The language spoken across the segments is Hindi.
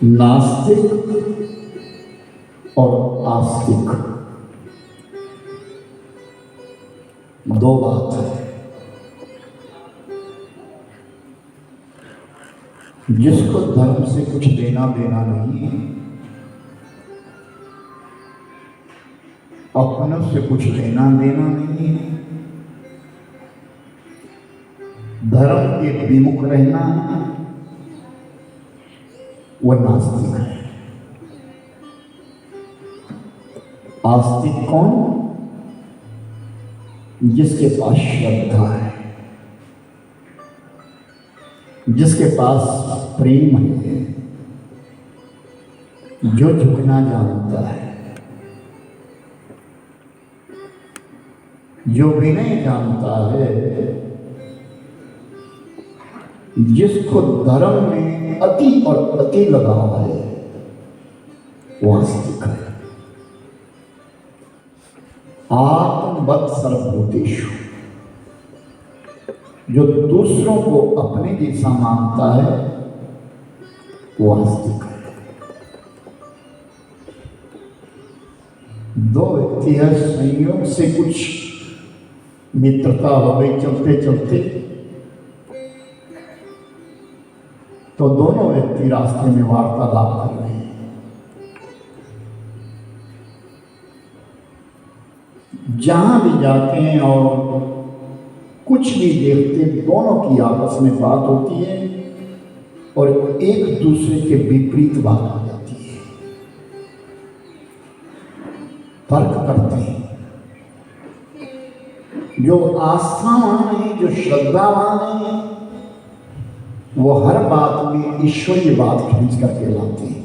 नास्तिक और आस्तिक दो बात है। जिसको धर्म से कुछ लेना देना नहीं है, अपनों से कुछ लेना देना नहीं है, धर्म के विमुख रहना है, वह नास्तिक है। आस्तिक कौन? जिसके पास श्रद्धा है, जिसके पास प्रेम है, जो झुकना जानता है, जो विनय जानता है, जिसको धर्म में अति और अति लगाव है, वो आस्तिक है। आत्मवत् सर्वभूतेषु, जो दूसरों को अपने जैसा मानता है, वो आस्तिक है। दो व्यक्ति है, संयोग से कुछ मित्रता हो गई चलते चलते, तो दोनों व्यक्ति रास्ते में वार्तालाप कर रहे हैं। जहां भी जाते हैं और कुछ भी देखते, दोनों की आपस में बात होती है और एक दूसरे के विपरीत बात हो जाती है। तर्क करते हैं। जो आस्थावान है, जो श्रद्धावान है, वो हर बात में ईश्वरीय बात खींच करके लाते हैं।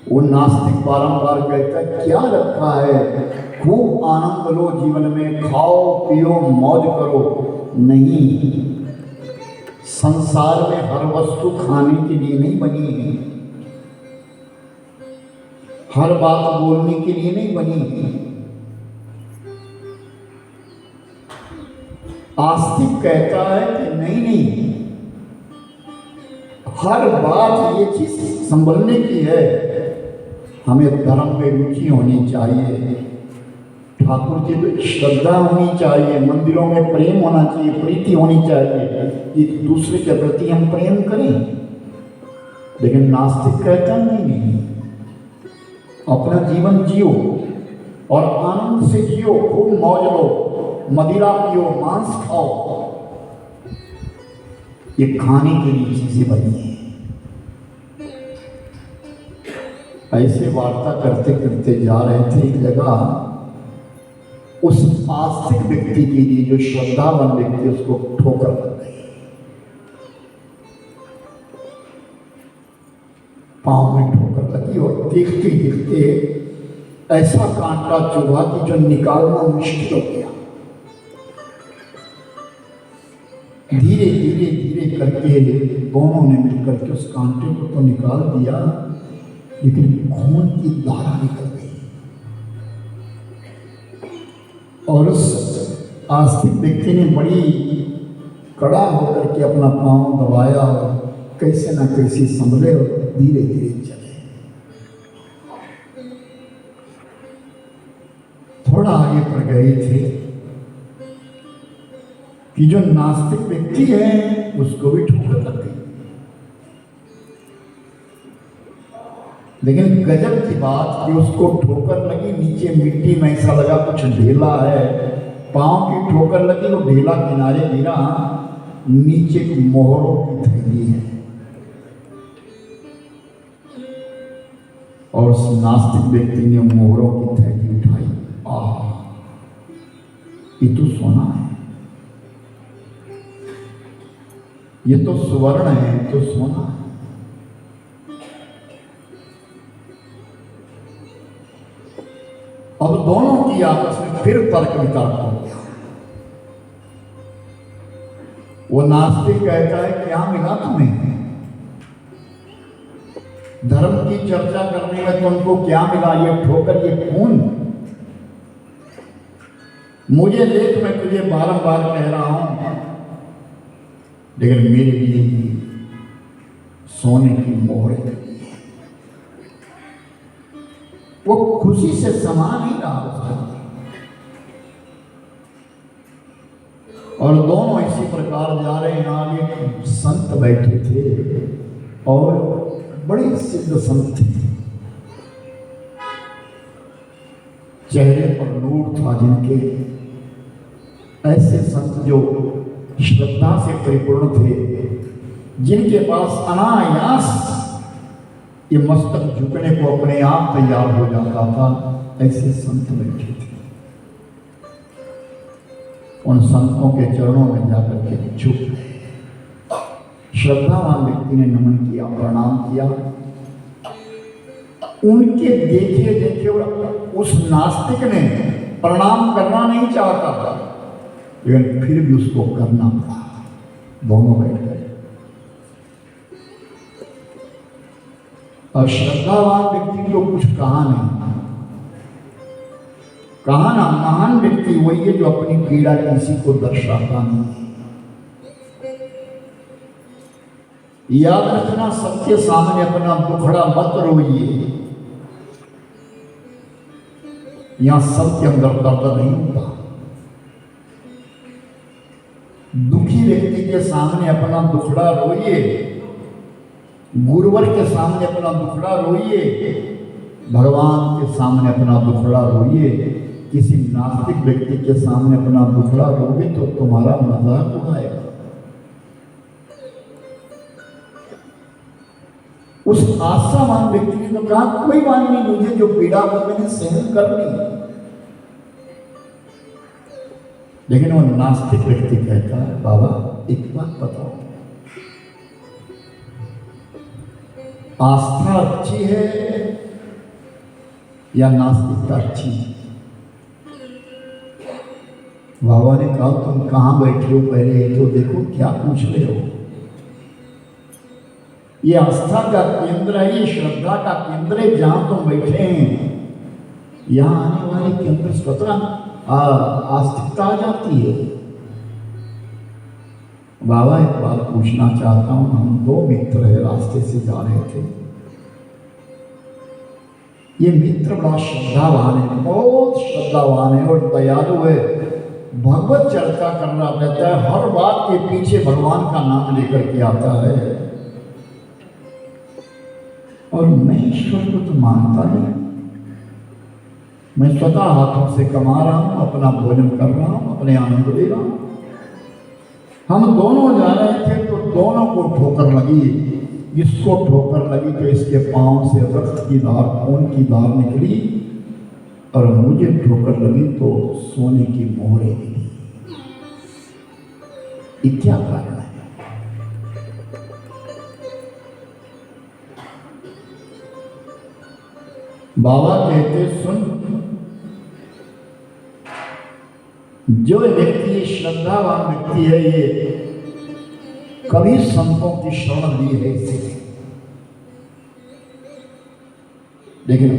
वो नास्तिक बारंबार कहता है, क्या रखा है, खूब आनंद लो जीवन में, खाओ पियो मौज करो। नहीं, संसार में हर वस्तु खाने के लिए नहीं बनी है, हर बात बोलने के लिए नहीं बनी है। आस्तिक कहता है कि नहीं, हर बात ये चीज संभलने की है। हमें धर्म में रुचि होनी चाहिए, ठाकुर जी में श्रद्धा होनी चाहिए, मंदिरों में प्रेम होना चाहिए, प्रीति होनी चाहिए, एक दूसरे के प्रति हम प्रेम करें। लेकिन नास्तिक कहता नहीं, अपना जीवन जियो और आनंद से जियो, खूब मौज लो, मदिरा पियो, मांस खाओ। ये खाने के लिए चीजें बनी है। ऐसे वार्ता करते करते जा रहे थे, एक जगह उस आस्तिक व्यक्ति के लिए, जो श्रद्धावान व्यक्ति, उसको ठोकर लग गई। पांव में ठोकर लगी और देखते देखते ऐसा कांटा चुभा कि जो निकालना मुश्किल हो गया। धीरे धीरे धीरे करके दोनों ने मिलकर के उस कांटे को तो निकाल दिया, लेकिन खून की धारा निकल गई। और उस आस्तिक व्यक्ति ने बड़ी कड़ा होकर के अपना पांव दबाया और कैसे ना कैसे संभले और धीरे धीरे चले। थोड़ा आगे बढ़ गए थे कि जो नास्तिक व्यक्ति है उसको भी ठोकर लग गई। लेकिन गजब की बात कि उसको ठोकर लगी, नीचे मिट्टी में ऐसा लगा कुछ ढेला है, पांव की ठोकर लगी, वो ढेला किनारे गिरा, नीचे मोहरों की थैली है। और उस नास्तिक व्यक्ति ने मोहरों की थैली उठाई। ये तो सोना है, ये तो सुवर्ण है, ये तो सोना है। अब दोनों की आपस में फिर तर्क वितर्क हो गया। वो नास्तिक कहता है, क्या मिला तुम्हें? धर्म की चर्चा करने में तुमको क्या मिला? ये ठोकर, ये खून। मुझे देख, मैं तुझे बारंबार कह रहा हूं, लेकिन मेरे लिए सोने की मोहर लगी है। वो खुशी से समा नहीं रहा उसका। और दोनों इसी प्रकार जा रहे हैं। आगे संत बैठे थे और बड़े सिद्ध संत थे, चेहरे पर नूर था जिनके। ऐसे संत जो श्रद्धा से परिपूर्ण थे, जिनके पास अनायास ये मस्तक झुकने को अपने आप तैयार हो जाता था, ऐसे संत बैठे थे। उन संतों के चरणों में जाकर के झुक गए। श्रद्धावान व्यक्ति ने नमन किया, प्रणाम किया। उनके देखे देखे उस नास्तिक ने प्रणाम करना नहीं चाहता था, लेकिन फिर भी उसको करना पड़ा। दोनों बैठ गए। और श्रद्धावान व्यक्ति को कुछ कहा नहीं। कहा ना, महान व्यक्ति वही है जो अपनी पीड़ा किसी को दर्शाता नहीं। याद रखना, सबके सामने अपना दुखड़ा मत रोइए। यहां सबके अंदर दर्द नहीं होता। दुखी व्यक्ति के सामने अपना दुखड़ा रोइए, गुरुवर के सामने अपना दुखड़ा रोइए, भगवान के सामने अपना दुखड़ा रोइए। किसी नास्तिक व्यक्ति के सामने अपना दुखड़ा रोगे तो तुम्हारा मजाक उड़ाएगा। उस आशावान व्यक्ति ने तो कहा, कोई बात नहीं, मुझे जो पीड़ा हो मैंने सहन कर ली। लेकिन वो नास्तिक व्यक्ति कहता है, बाबा एक बात बताओ, आस्था अच्छी है या नास्तिकता अच्छी है? बाबा ने कहा, तुम कहां बैठे हो, पहले ये तो देखो क्या पूछ रहे हो। ये आस्था का केंद्र है, ये श्रद्धा का केंद्र है। जहां तुम बैठे हैं यहां आने वाले केंद्र स्वतः आस्तिकता आ जाती है। बाबा एक बात पूछना चाहता हूं, हम दो मित्र है, रास्ते से जा रहे थे। ये मित्र बड़ा श्रद्धावान है, बहुत श्रद्धावान है और दयालु है, भगवत चर्चा करना रहता है, हर बात के पीछे भगवान का नाम लेकर के आता है। और मैं ईश्वर को तो मानता नहीं, मैं स्वतः हाथों से कमा रहा हूं, अपना भोजन कर रहा हूं, अपने आनंद ले रहा हूं। हम दोनों जा रहे थे तो दोनों को ठोकर लगी। इसको ठोकर लगी तो इसके पांव से रक्त की धार, खून की धार निकली, और मुझे ठोकर लगी तो सोने की मोहरें मिली। ये क्या कारण है? बाबा कहते, सुन, जो व्यक्ति श्रद्धावान व्यक्ति है, ये कभी संतों की शरण ली है इसे, लेकिन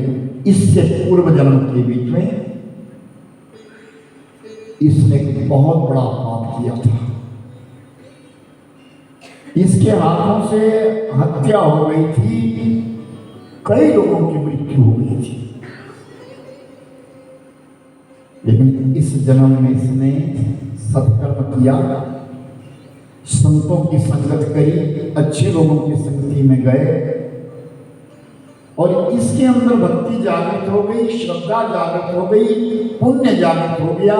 इससे पूर्व जन्म के बीच में इसने एक बहुत बड़ा पाप किया था। इसके हाथों से हत्या हो गई थी, कई लोगों की मृत्यु हो गई थी। लेकिन इस जन्म में इसने सत्कर्म किया, संतों की संगत करी, अच्छे लोगों की संगति में गए, और इसके अंदर भक्ति जागृत हो गई, श्रद्धा जागृत हो गई, पुण्य जागृत हो गया,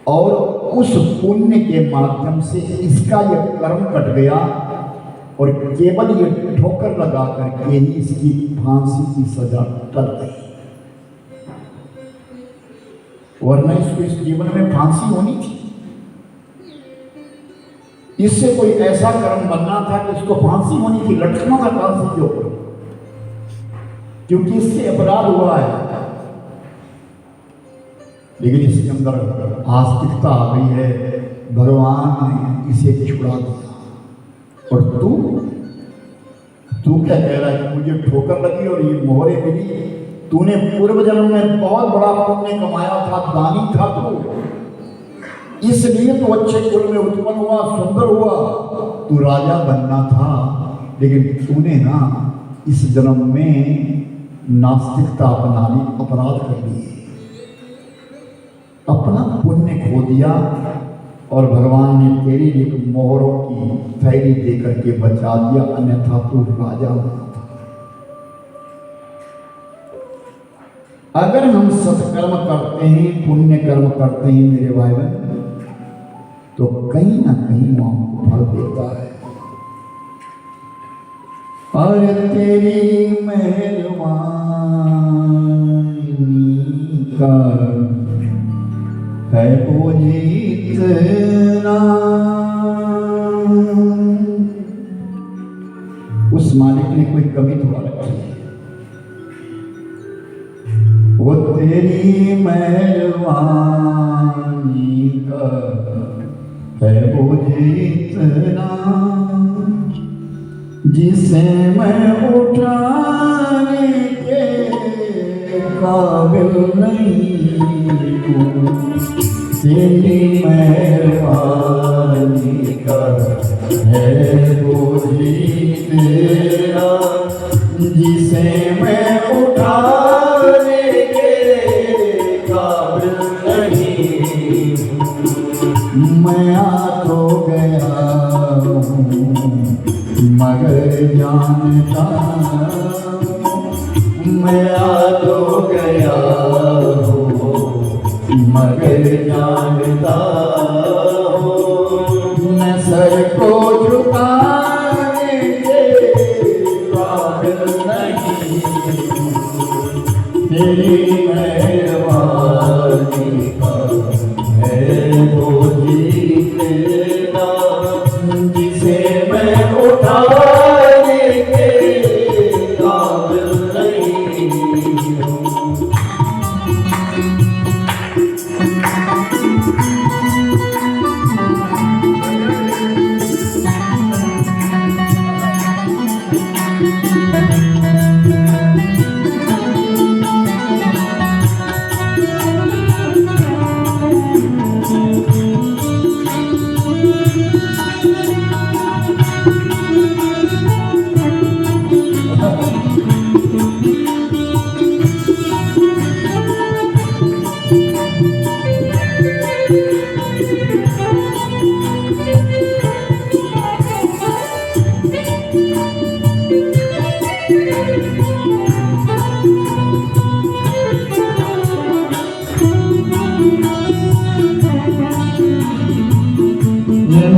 और उस पुण्य के माध्यम से इसका यह कर्म कट गया, और केवल ये ठोकर लगा करके ही इसकी फांसी की सजा टल गई। वरना इसको इस जीवन में फांसी होनी थी। इससे कोई ऐसा कर्म बनना था कि इसको फांसी होनी थी, लटकना था फांसी के ऊपर, क्योंकि इससे अपराध हुआ है। लेकिन इसके अंदर आस्तिकता आ गई है, भगवान ने इसे छुड़ा दिया। और तू क्या कह रहा है कि मुझे ठोकर लगी और ये मोहरें मिली? तूने पूर्व जन्म में बहुत बड़ा पुण्य कमाया था, दानी था तू, इसलिए तो अच्छे कुल में उत्पन्न हुआ, सुंदर हुआ, तू राजा बनना था, लेकिन तूने ना इस जन्म में नास्तिकता अपना ली, अपराध कर लिए, अपना पुण्य खो दिया और भगवान ने तेरे लिए एक मोहरों की थैली देकर के बचा दिया, अन्यथा तू राजा होता था। अगर हम सत्कर्म करते हैं, पुण्य कर्म करते हैं मेरे भाई बहन, तो कहीं ना कहीं वो हमको फल देता है। और तेरी मेहरबानी का है वो जीतना, उस मालिक ने कोई कमी थोड़ा रखी है। वो तेरी मेहरबानी का है वो जीतना, जिसे मैं उठाने के काबिल नहीं हूँ। तेरी मेहरबानी का है वो जीतना, जिसे मैं उठाने के काबिल नहीं हूँ। मैं आ तो गया हूँ मगर जानता, मैं आ तो गया हूँ मगर जानता हूँ। मैं सर को झुकाने के काबिल नहीं, तेरी मेहरबानी का है वो जीतना, जिसे मैं उठाने के काबिल नहीं हूँ।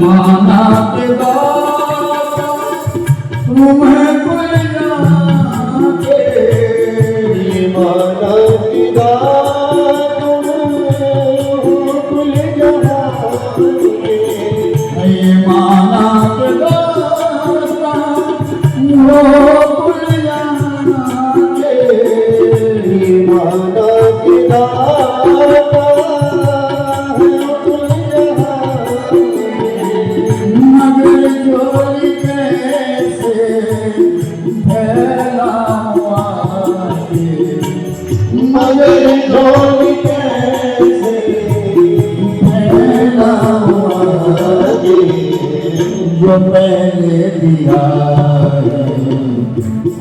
माना के दाता तुम्हें कुल जाके, माना के दाता तुम्हें कुल जाके, माना के दाता वो कुल जाके, माना के दाता झोली कैसे फैलाऊं आगे, मगर झोली कैसे फैलाऊं आगे, जो पहले दिया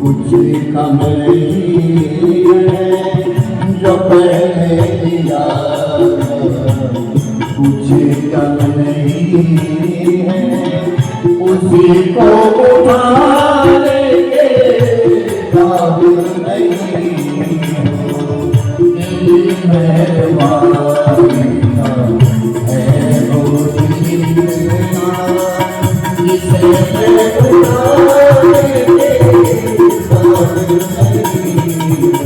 कुछ कम नहीं है, जो पहले दिया कुछ कम नहीं है, उसी को उठाने के काबिल नहीं हूँ। तेरी मेहरबानी का है वो जीतना, जिसे मैं उठाने के काबिल नहीं हूँ।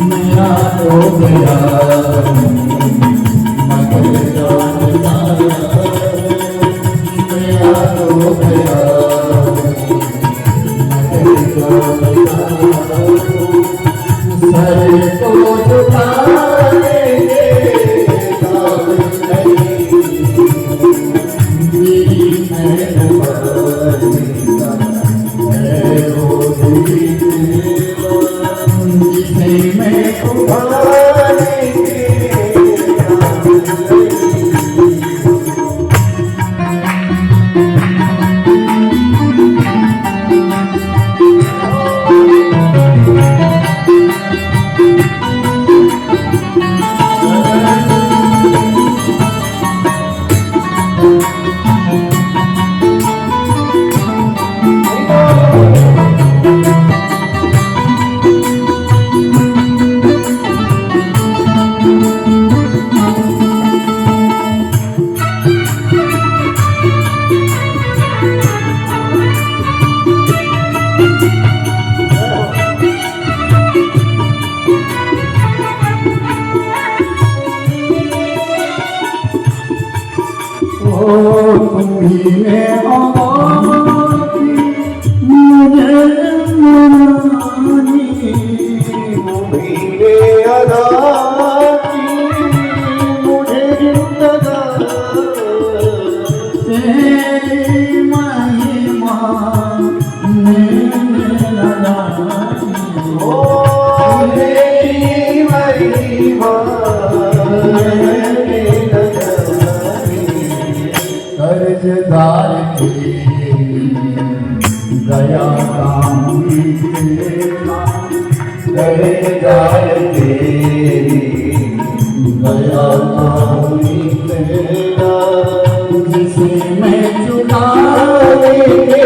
मेरा तो गया मगर जानता, हो गया सर को झुकाने के काबिल नहीं, मेरी मेहरबानी का है वो जीतना, जिसे मैं उठाने के काबिल नहीं। में आवाज़ी मुझे मनानी, मेरे अदा की मुझे तेरी महिमा मैंने न जानी, ओ तेरी महिमा मैंने न जानी। कर्जदार तेरी दया का हुई तेरा, कर्जदार तेरी दया का हुई तेरा, जिसे मैं चुकाने के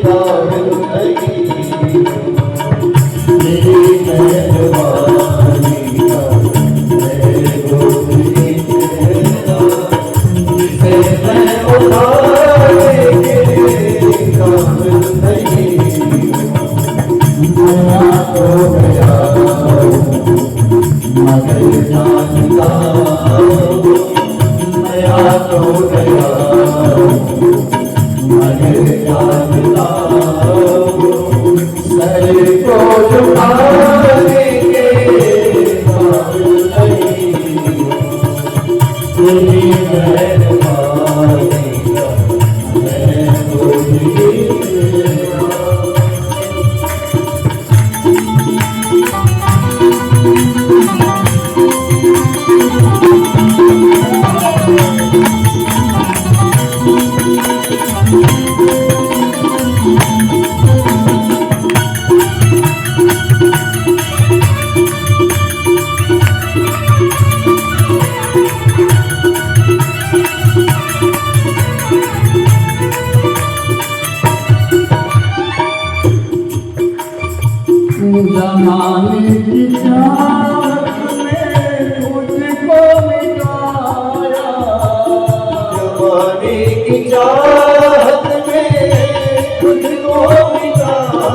काबिल नहीं, मेरी मेहरबानी का है गोदी तेरा, जिसे मैं उठाने के काबिल नहीं। गया तो गया मगर जानता गया तो गया मगर जानता सर को झुकाने के काबिल नहीं, तेरी मेहरबानी का है गोदी तेरा। जमाने की चाहत में तुझको मिटाया, जमाने की चाहत में तुझको मिटाया,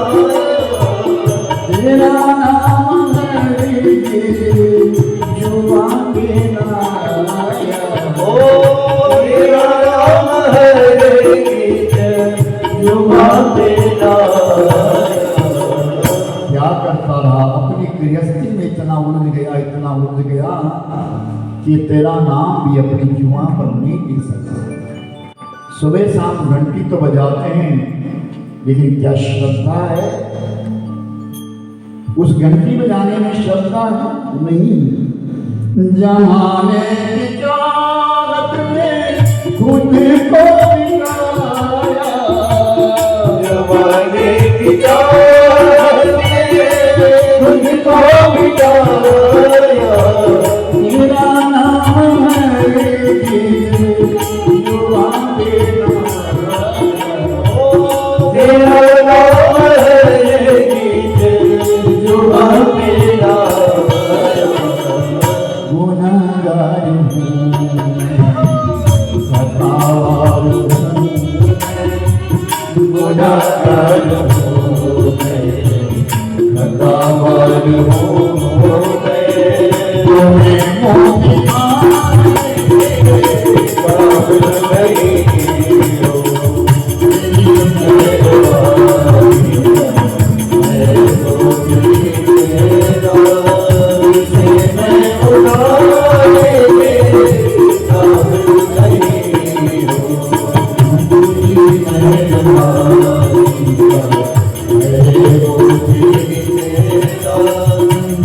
तेरा नाम है जुबान पे लाया, ओ तेरा नाम है जुबान पे लाया। क्या करता रहा, अपनी गृहस्थी में इतना उलझ गया कि तेरा नाम भी अपनी जुबान पर नहीं ले सकता। सुबह शाम घंटी तो बजाते हैं, लेकिन क्या श्रद्धा है? उस घंटी बजाने में श्रद्धा है? नहीं। जमाने की चाहत में खुद को मिटाया, जमाने की चाहत में तुझको मिटाया, तेरा नाम है जुबान पे लाया, तेरा नाम है जुबान पे लाया। गुनहगार हूँ खतावार हूँ, गुनहगार हूँ खतावार हूँ तुम्हें मोती काबिल नहीं हो,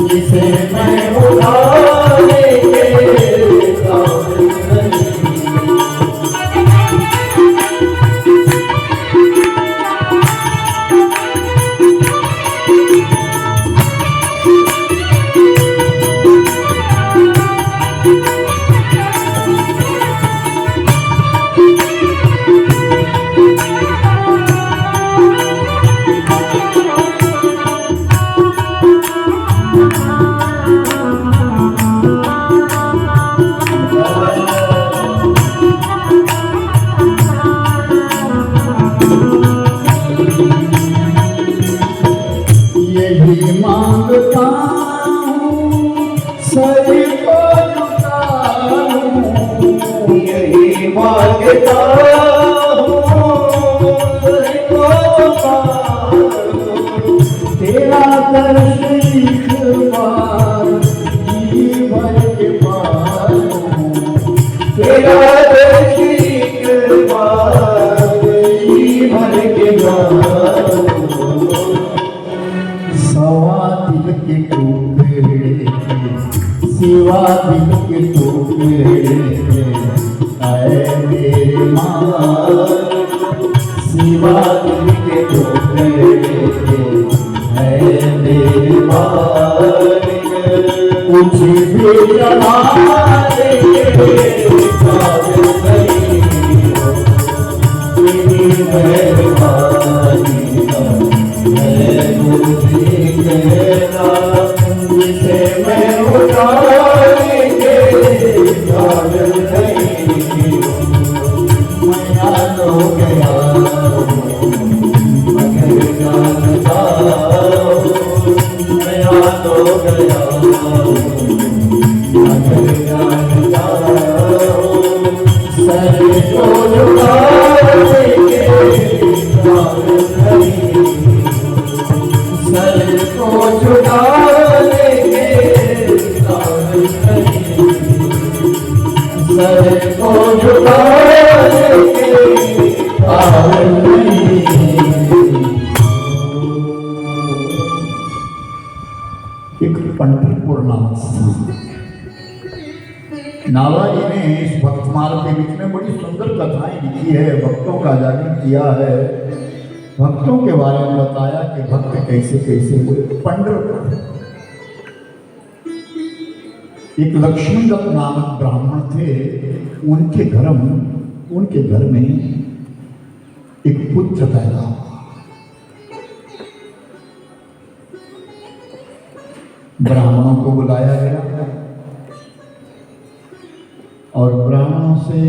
जिसे मैं उठाने के काबिल नहीं। यही मांगता हूँ सर को झुका लूं, यही मांगता सिवा के तुम्हें है मेरे मालिक कुछ भी हमारे काबिल नहीं हो तेरी मेहरबानी मैं मुझे कहना जिसे मैं उतारे के काबिल नहीं हो मैं याद हो गया मगर जानता मैं याद हो गया मगर जानता सर को झुकाने के काबिल नहीं सर को झुकाने के काबिल नहीं सर को झुकाने के काबिल नहीं। एक पंढरपुर नामक स्थान, नाला जी ने इस भक्तमाल के बीच में बड़ी सुंदर कथाएं लिखी है, भक्तों का जागरण किया है, भक्तों के बारे में बताया कि भक्त कैसे कैसे हुए। पंढरपुर एक लक्ष्मीदत्त नामक ब्राह्मण थे, उनके घर में एक पुत्र पैदा हुआ। ब्राह्मणों को बुलाया गया और ब्राह्मणों से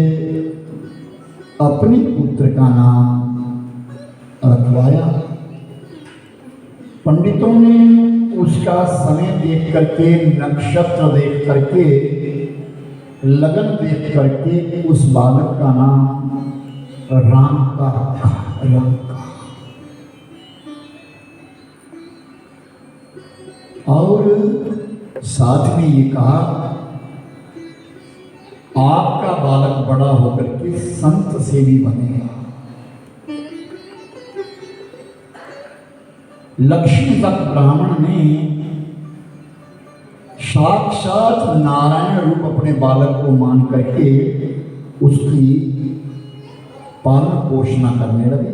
अपने पुत्र का नाम रखवाया। पंडितों ने उसका समय देख करके, नक्षत्र देख करके, लगन देख करके उस बालक का नाम राम का रखा। राम का और साथ में ये कहा आपका बालक बड़ा होकर के संत सेवी बनेगा। लक्ष्मीदत्त ब्राह्मण ने साक्षात नारायण रूप अपने बालक को मान करके उसकी पालन पोषण करने लगे।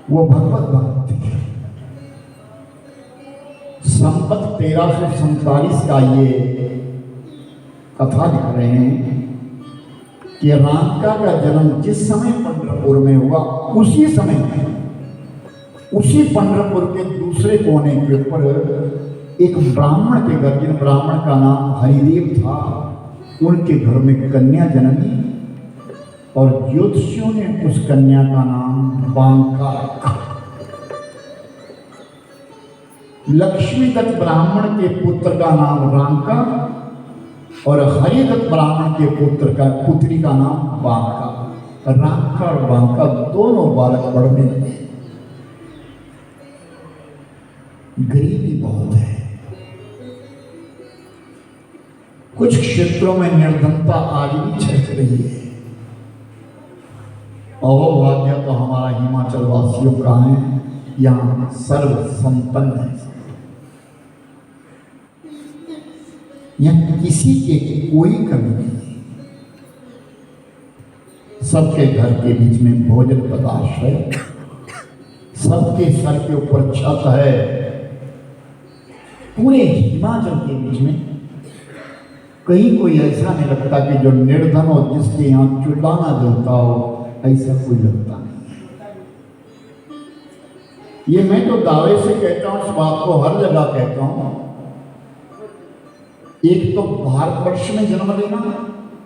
वो भगवत भक्त थे। संवत 1347 का ये कथा लिख रहे हैं कि रामका का जन्म जिस समय पंढरपुर में हुआ, उसी समय में उसी पंढरपुर के दूसरे कोने के ऊपर एक ब्राह्मण के घर, जिन ब्राह्मण का नाम हरिदेव था, उनके घर में कन्या जन्मी और ज्योतिषियों ने उस कन्या का नाम बांका रखा। लक्ष्मीदत्त ब्राह्मण के पुत्र का नाम रामका और हरिदत्त ब्राह्मण के पुत्री का नाम बांका। रामका और बांका दोनों बालक बढ़ने लगे। गरीबी बहुत है, कुछ क्षेत्रों में निर्धनता आज भी छलक रही है। अहोभाग्य तो हमारा हिमाचल वासियों का है, यहाँ सर्व संपन्न है। यहाँ किसी के कोई कमी नहीं, सबके घर के बीच में भोजन पदार्थ है, सबके सर के ऊपर छत है। पूरे हिमाचल के बीच में कहीं कोई ऐसा नहीं लगता कि जो निर्धन हो, जिसके यहाँ चूल्हा ना जलता हो, ऐसा कोई लगता नहीं। ये मैं तो दावे से कहता हूँ, इस बात को हर जगह कहता हूँ। एक तो भारतवर्ष में जन्म लेना,